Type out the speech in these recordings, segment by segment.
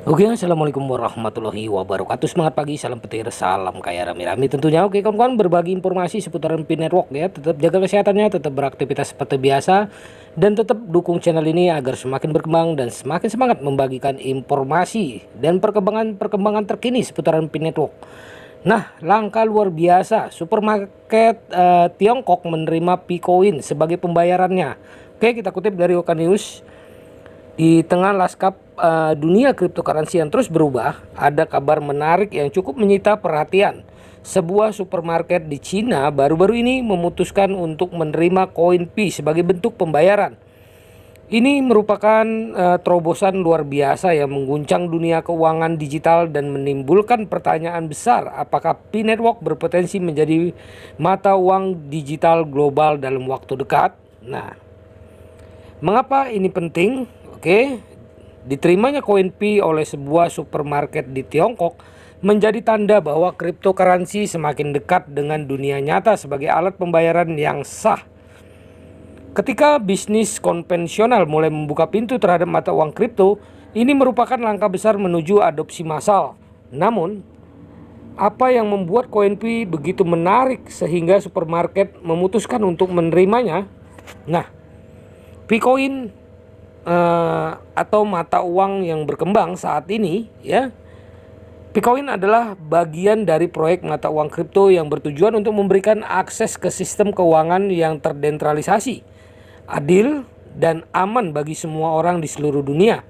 Oke, assalamualaikum warahmatullahi wabarakatuh. Semangat pagi, salam petir, salam kaya rame-rame tentunya. Oke, kawan-kawan, berbagi informasi seputaran Pi Network ya. Tetap jaga kesehatannya, tetap beraktivitas seperti biasa, dan tetap dukung channel ini agar semakin berkembang dan semakin semangat membagikan informasi dan perkembangan terkini seputaran Pi Network. Nah, langkah luar biasa, supermarket Tiongkok menerima Picoin sebagai pembayarannya. Oke, kita kutip dari Oka News. Di tengah lanskap dunia cryptocurrency yang terus berubah, ada kabar menarik yang cukup menyita perhatian. Sebuah supermarket di Cina baru-baru ini memutuskan untuk menerima koin Pi sebagai bentuk pembayaran. Ini merupakan terobosan luar biasa yang mengguncang dunia keuangan digital dan menimbulkan pertanyaan besar, apakah Pi Network berpotensi menjadi mata uang digital global dalam waktu dekat? Nah, mengapa ini penting? Oke, diterimanya koin Pi oleh sebuah supermarket di Tiongkok menjadi tanda bahwa cryptocurrency semakin dekat dengan dunia nyata sebagai alat pembayaran yang sah. Ketika bisnis konvensional mulai membuka pintu terhadap mata uang kripto, ini merupakan langkah besar menuju adopsi massal. Namun, apa yang membuat koin Pi begitu menarik sehingga supermarket memutuskan untuk menerimanya? Nah, Picoin atau mata uang yang berkembang saat ini ya. Picoin adalah bagian dari proyek mata uang kripto yang bertujuan untuk memberikan akses ke sistem keuangan yang terdesentralisasi, adil dan aman bagi semua orang di seluruh dunia.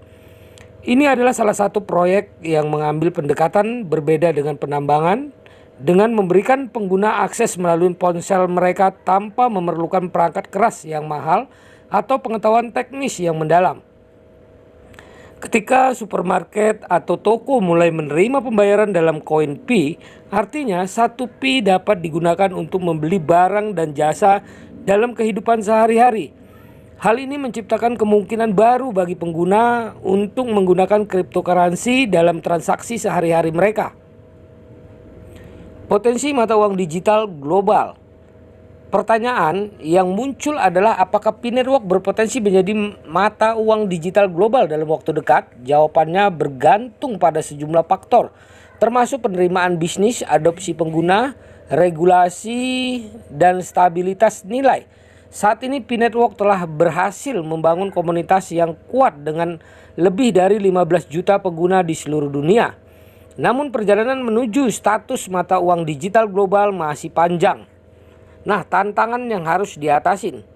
Ini adalah salah satu proyek yang mengambil pendekatan berbeda dengan penambangan, dengan memberikan pengguna akses melalui ponsel mereka tanpa memerlukan perangkat keras yang mahal atau pengetahuan teknis yang mendalam. Ketika supermarket atau toko mulai menerima pembayaran dalam koin Pi, artinya 1 Pi dapat digunakan untuk membeli barang dan jasa dalam kehidupan sehari-hari. Hal ini menciptakan kemungkinan baru bagi pengguna untuk menggunakan cryptocurrency dalam transaksi sehari-hari mereka. Potensi mata uang digital global. Pertanyaan yang muncul adalah apakah Pi Network berpotensi menjadi mata uang digital global dalam waktu dekat? Jawabannya bergantung pada sejumlah faktor, termasuk penerimaan bisnis, adopsi pengguna, regulasi, dan stabilitas nilai. Saat ini Pi Network telah berhasil membangun komunitas yang kuat dengan lebih dari 15 juta pengguna di seluruh dunia. Namun perjalanan menuju status mata uang digital global masih panjang. Nah, tantangan yang harus diatasin.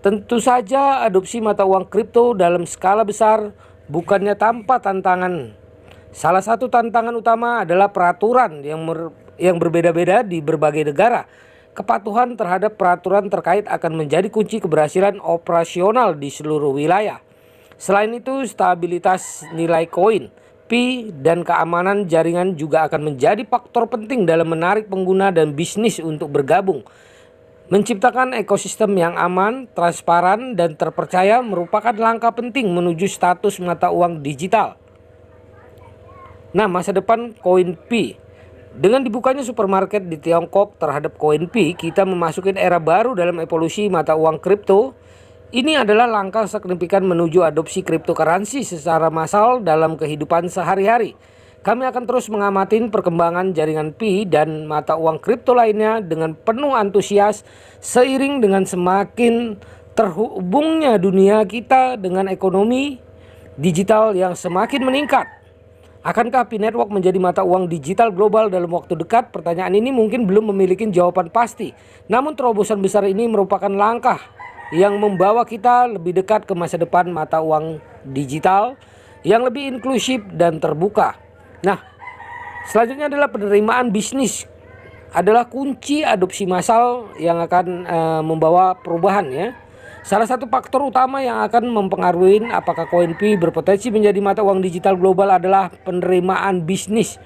Tentu saja adopsi mata uang kripto dalam skala besar bukannya tanpa tantangan. Salah satu tantangan utama adalah peraturan yang berbeda-beda di berbagai negara. Kepatuhan terhadap peraturan terkait akan menjadi kunci keberhasilan operasional di seluruh wilayah. Selain itu, stabilitas nilai koin Pi dan keamanan jaringan juga akan menjadi faktor penting dalam menarik pengguna dan bisnis untuk bergabung. Menciptakan ekosistem yang aman, transparan, dan terpercaya merupakan langkah penting menuju status mata uang digital. Nah, masa depan koin Pi. Dengan dibukanya supermarket di Tiongkok terhadap koin Pi, kita memasuki era baru dalam evolusi mata uang kripto. Ini adalah langkah signifikan menuju adopsi cryptocurrency secara massal dalam kehidupan sehari-hari. Kami akan terus mengamati perkembangan jaringan Pi dan mata uang kripto lainnya dengan penuh antusias seiring dengan semakin terhubungnya dunia kita dengan ekonomi digital yang semakin meningkat. Akankah Pi Network menjadi mata uang digital global dalam waktu dekat? Pertanyaan ini mungkin belum memiliki jawaban pasti. Namun terobosan besar ini merupakan langkah yang membawa kita lebih dekat ke masa depan mata uang digital yang lebih inklusif dan terbuka. Nah, selanjutnya adalah penerimaan bisnis adalah kunci adopsi massal yang akan membawa perubahan ya. Salah satu faktor utama yang akan mempengaruhi apakah koin Pi berpotensi menjadi mata uang digital global adalah penerimaan bisnis.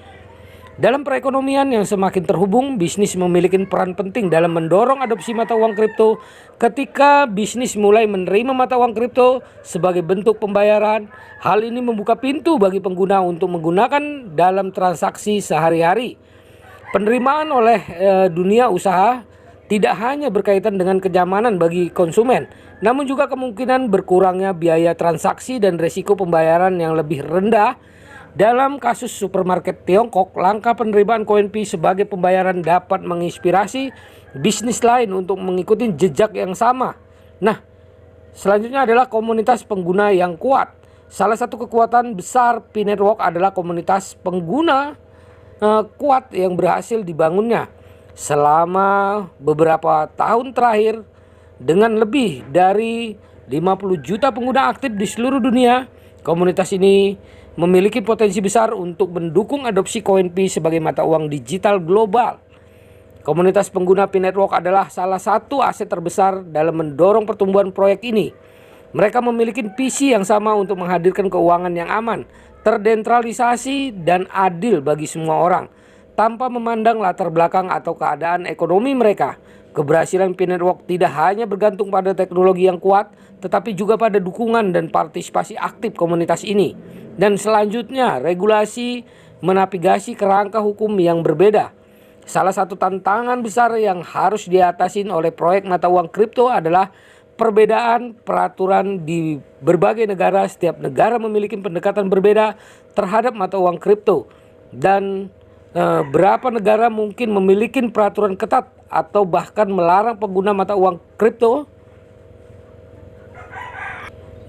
Dalam perekonomian yang semakin terhubung, bisnis memiliki peran penting dalam mendorong adopsi mata uang kripto. Ketika bisnis mulai menerima mata uang kripto sebagai bentuk pembayaran, hal ini membuka pintu bagi pengguna untuk menggunakan dalam transaksi sehari-hari. Penerimaan oleh dunia usaha tidak hanya berkaitan dengan kenyamanan bagi konsumen, namun juga kemungkinan berkurangnya biaya transaksi dan resiko pembayaran yang lebih rendah Dalam kasus supermarket Tiongkok, langkah penerimaan koin Pi sebagai pembayaran dapat menginspirasi bisnis lain untuk mengikuti jejak yang sama. Nah, selanjutnya adalah komunitas pengguna yang kuat. Salah satu kekuatan besar Pi Network adalah komunitas pengguna kuat yang berhasil dibangunnya selama beberapa tahun terakhir. Dengan lebih dari 50 juta pengguna aktif di seluruh dunia, komunitas ini memiliki potensi besar untuk mendukung adopsi koin Pi sebagai mata uang digital global. Komunitas pengguna Pi Network adalah salah satu aset terbesar dalam mendorong pertumbuhan proyek ini. Mereka memiliki visi yang sama untuk menghadirkan keuangan yang aman, terdesentralisasi, dan adil bagi semua orang, tanpa memandang latar belakang atau keadaan ekonomi mereka. Keberhasilan Pi Network tidak hanya bergantung pada teknologi yang kuat, tetapi juga pada dukungan dan partisipasi aktif komunitas ini. Dan selanjutnya, regulasi menavigasi kerangka hukum yang berbeda. Salah satu tantangan besar yang harus diatasin oleh proyek mata uang kripto adalah perbedaan peraturan di berbagai negara. Setiap negara memiliki pendekatan berbeda terhadap mata uang kripto, dan berapa negara mungkin memiliki peraturan ketat atau bahkan melarang pengguna mata uang kripto.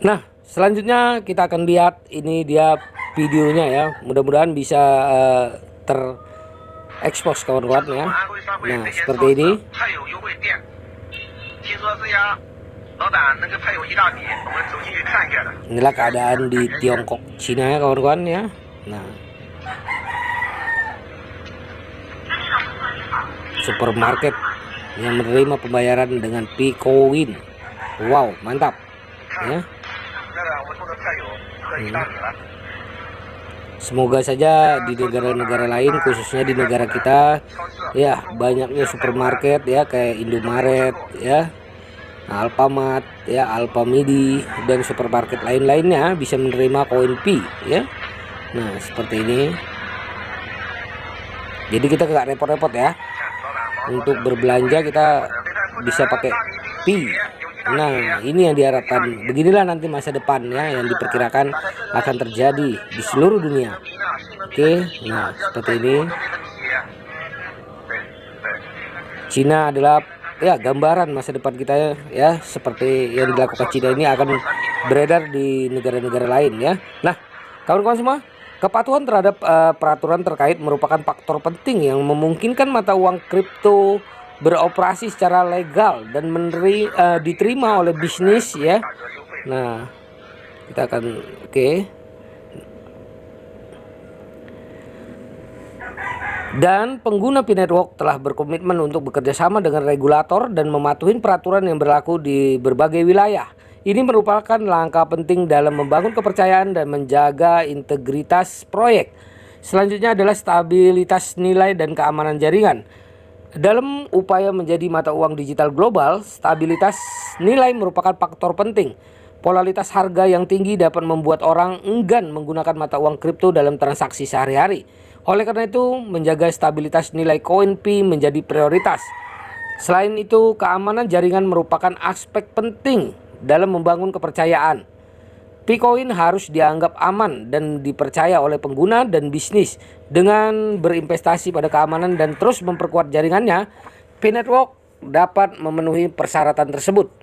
Nah, selanjutnya kita akan lihat ini dia videonya ya. Mudah-mudahan bisa terekspos kawan-kawan ya. Nah, seperti ini. Inilah keadaan di Tiongkok, Cina ya kawan-kawan ya. Nah, supermarket yang menerima pembayaran dengan Picoin. Wow, mantap ya. Semoga saja di negara-negara lain, khususnya di negara kita ya, banyaknya supermarket ya, kayak Indomaret ya, Alfamart ya, Alfamidi, dan supermarket lain-lainnya bisa menerima koin Pi ya. Nah, seperti ini. Jadi kita nggak repot-repot ya. Untuk berbelanja kita bisa pakai Pi. Nah, ini yang diharapkan. Beginilah nanti masa depan ya, yang diperkirakan akan terjadi di seluruh dunia. Oke, nah seperti ini. Cina adalah ya gambaran masa depan kita ya, seperti yang dilakukan Cina ini akan beredar di negara-negara lain ya. Nah, kawan-kawan semua, kepatuhan terhadap peraturan terkait merupakan faktor penting yang memungkinkan mata uang kripto beroperasi secara legal dan diterima oleh bisnis ya. Nah, kita akan Dan pengguna Pi Network telah berkomitmen untuk bekerja sama dengan regulator dan mematuhi peraturan yang berlaku di berbagai wilayah. Ini merupakan langkah penting dalam membangun kepercayaan dan menjaga integritas proyek. Selanjutnya adalah stabilitas nilai dan keamanan jaringan. Dalam upaya menjadi mata uang digital global, stabilitas nilai merupakan faktor penting. Volatilitas harga yang tinggi dapat membuat orang enggan menggunakan mata uang kripto dalam transaksi sehari-hari. Oleh karena itu, menjaga stabilitas nilai koin Pi menjadi prioritas. Selain itu, keamanan jaringan merupakan aspek penting dalam membangun kepercayaan. Picoin harus dianggap aman dan dipercaya oleh pengguna dan bisnis. Dengan berinvestasi pada keamanan dan terus memperkuat jaringannya, Pi Network dapat memenuhi persyaratan tersebut.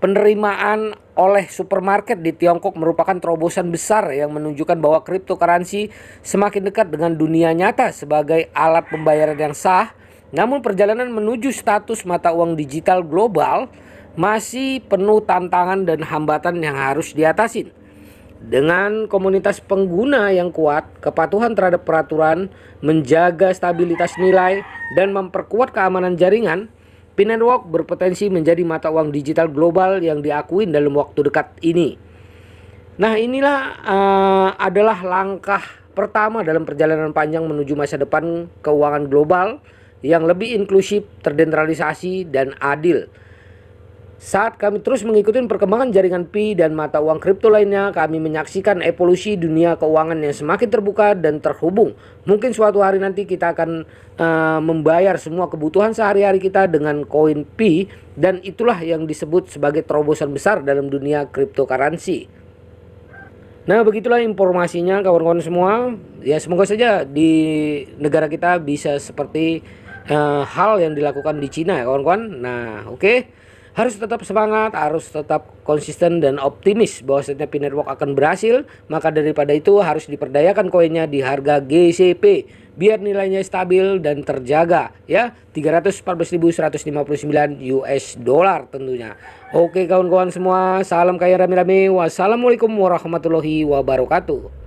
Penerimaan oleh supermarket di Tiongkok merupakan terobosan besar yang menunjukkan bahwa cryptocurrency semakin dekat dengan dunia nyata sebagai alat pembayaran yang sah. Namun perjalanan menuju status mata uang digital global masih penuh tantangan dan hambatan yang harus diatasi. Dengan komunitas pengguna yang kuat, kepatuhan terhadap peraturan, menjaga stabilitas nilai, dan memperkuat keamanan jaringan, Pi Network berpotensi menjadi mata uang digital global yang diakui dalam waktu dekat ini. Nah, inilah adalah langkah pertama dalam perjalanan panjang menuju masa depan keuangan global yang lebih inklusif, terdesentralisasi, dan adil. Saat kami terus mengikuti perkembangan jaringan Pi dan mata uang kripto lainnya, kami menyaksikan evolusi dunia keuangan yang semakin terbuka dan terhubung. Mungkin suatu hari nanti kita akan membayar semua kebutuhan sehari-hari kita dengan koin Pi, dan itulah yang disebut sebagai terobosan besar dalam dunia cryptocurrency. Nah, begitulah informasinya kawan-kawan semua. Ya, semoga saja di negara kita bisa seperti hal yang dilakukan di Cina ya kawan-kawan. Nah, oke. Harus tetap semangat, harus tetap konsisten dan optimis bahwasanya P-Network akan berhasil. Maka daripada itu harus diperdayakan koinnya di harga GCP biar nilainya stabil dan terjaga ya. 314.159 US dollar tentunya. Oke kawan-kawan semua, salam kaya rame-rame. Wassalamualaikum warahmatullahi wabarakatuh.